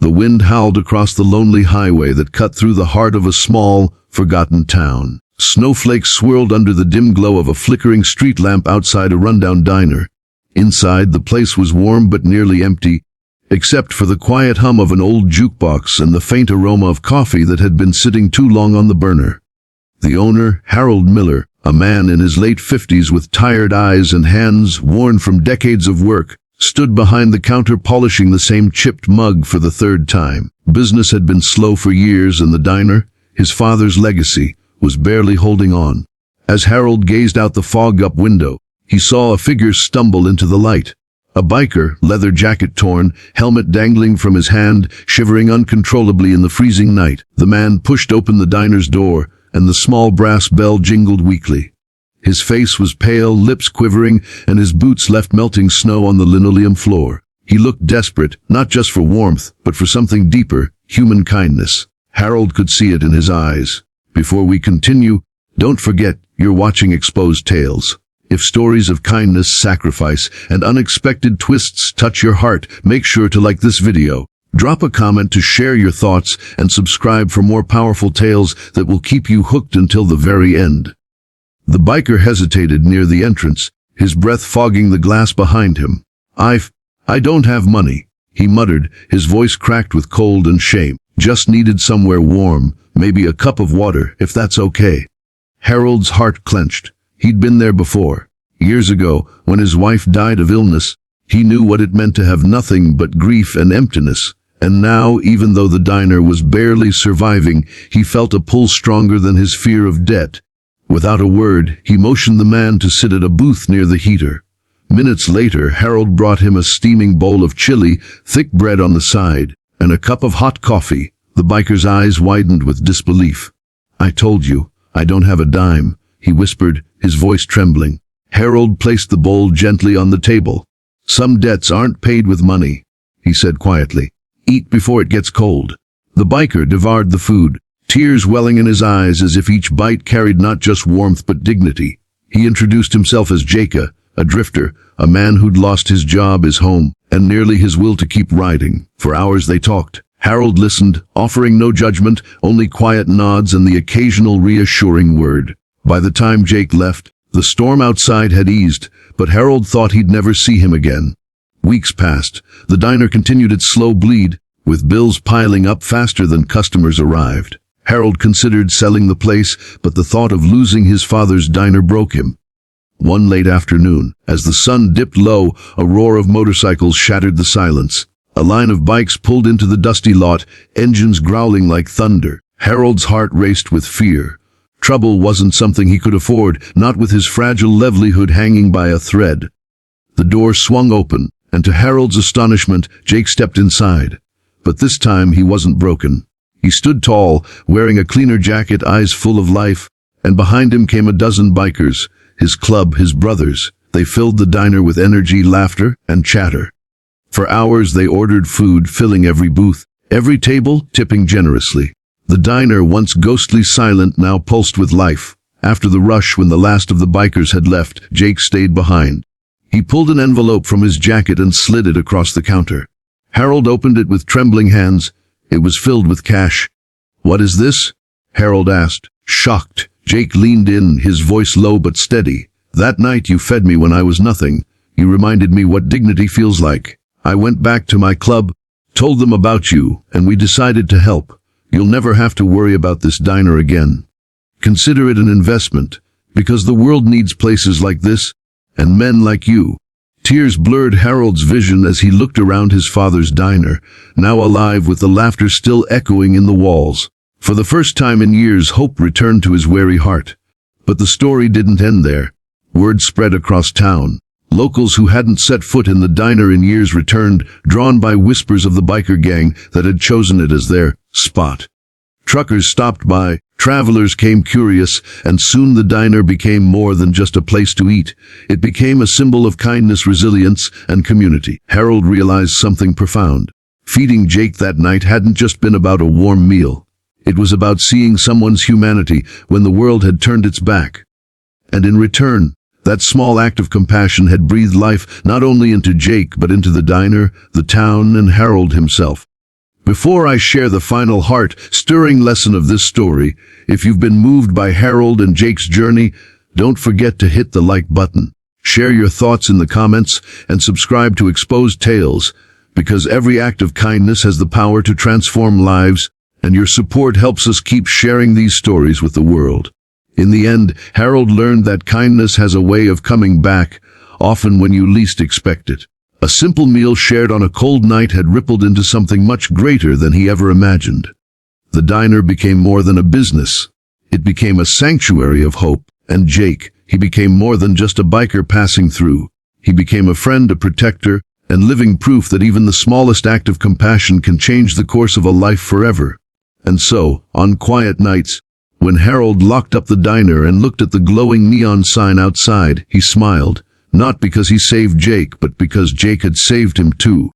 The wind howled across the lonely highway that cut through the heart of a small, forgotten town. Snowflakes swirled under the dim glow of a flickering street lamp outside a rundown diner. Inside, the place was warm but nearly empty, except for the quiet hum of an old jukebox and the faint aroma of coffee that had been sitting too long on the burner. The owner, Harold Miller, a man in his late 50s with tired eyes and hands worn from decades of work, stood behind the counter polishing the same chipped mug for the third time. Business had been slow for years, and the diner, his father's legacy, was barely holding on. As Harold gazed out the fog-up window, he saw a figure stumble into the light. A biker, leather jacket torn, helmet dangling from his hand, shivering uncontrollably in the freezing night. The man pushed open the diner's door, and the small brass bell jingled weakly. His face was pale, lips quivering, and his boots left melting snow on the linoleum floor. He looked desperate, not just for warmth, but for something deeper, human kindness. Harold could see it in his eyes. Before we continue, don't forget, you're watching Exposed Tales. If stories of kindness, sacrifice, and unexpected twists touch your heart, make sure to like this video. Drop a comment to share your thoughts, and subscribe for more powerful tales that will keep you hooked until the very end. The biker hesitated near the entrance, his breath fogging the glass behind him. I don't have money, he muttered, his voice cracked with cold and shame. Just needed somewhere warm, maybe a cup of water, if that's okay. Harold's heart clenched. He'd been there before. Years ago, when his wife died of illness, he knew what it meant to have nothing but grief and emptiness. And now, even though the diner was barely surviving, he felt a pull stronger than his fear of debt. Without a word, he motioned the man to sit at a booth near the heater. Minutes later, Harold brought him a steaming bowl of chili, thick bread on the side, and a cup of hot coffee. The biker's eyes widened with disbelief. I told you, I don't have a dime, he whispered, his voice trembling. Harold placed the bowl gently on the table. Some debts aren't paid with money, he said quietly. Eat before it gets cold. The biker devoured the food, tears welling in his eyes as if each bite carried not just warmth but dignity. He introduced himself as Jake, a drifter, a man who'd lost his job, his home, and nearly his will to keep riding. For hours they talked. Harold listened, offering no judgment, only quiet nods and the occasional reassuring word. By the time Jake left, the storm outside had eased, but Harold thought he'd never see him again. Weeks passed. The diner continued its slow bleed, with bills piling up faster than customers arrived. Harold considered selling the place, but the thought of losing his father's diner broke him. One late afternoon, as the sun dipped low, a roar of motorcycles shattered the silence. A line of bikes pulled into the dusty lot, engines growling like thunder. Harold's heart raced with fear. Trouble wasn't something he could afford, not with his fragile livelihood hanging by a thread. The door swung open, and to Harold's astonishment, Jake stepped inside. But this time he wasn't broken. He stood tall, wearing a cleaner jacket, eyes full of life, and behind him came a dozen bikers, his club, his brothers. They filled the diner with energy, laughter, and chatter. For hours they ordered food, filling every booth, every table, tipping generously. The diner, once ghostly silent, now pulsed with life. After the rush, when the last of the bikers had left, Jake stayed behind. He pulled an envelope from his jacket and slid it across the counter. Harold opened it with trembling hands. It was filled with cash. What is this? Harold asked, shocked. Jake leaned in, his voice low but steady. That night you fed me when I was nothing. You reminded me what dignity feels like. I went back to my club, told them about you, and we decided to help. You'll never have to worry about this diner again. Consider it an investment, because the world needs places like this, and men like you. Tears blurred Harold's vision as he looked around his father's diner, now alive with the laughter still echoing in the walls. For the first time in years, hope returned to his weary heart. But the story didn't end there. Word spread across town. Locals who hadn't set foot in the diner in years returned, drawn by whispers of the biker gang that had chosen it as their spot. Truckers stopped by, travelers came curious, and soon the diner became more than just a place to eat. It became a symbol of kindness, resilience, and community. Harold realized something profound. Feeding Jake that night hadn't just been about a warm meal. It was about seeing someone's humanity when the world had turned its back. And in return, that small act of compassion had breathed life not only into Jake but into the diner, the town, and Harold himself. Before I share the final heart-stirring lesson of this story, if you've been moved by Harold and Jake's journey, don't forget to hit the like button. Share your thoughts in the comments and subscribe to Exposed Tales, because every act of kindness has the power to transform lives, and your support helps us keep sharing these stories with the world. In the end, Harold learned that kindness has a way of coming back, often when you least expect it. A simple meal shared on a cold night had rippled into something much greater than he ever imagined. The diner became more than a business. It became a sanctuary of hope. And Jake, he became more than just a biker passing through. He became a friend, a protector, and living proof that even the smallest act of compassion can change the course of a life forever. And so, on quiet nights, when Harold locked up the diner and looked at the glowing neon sign outside, he smiled, not because he saved Jake, but because Jake had saved him too.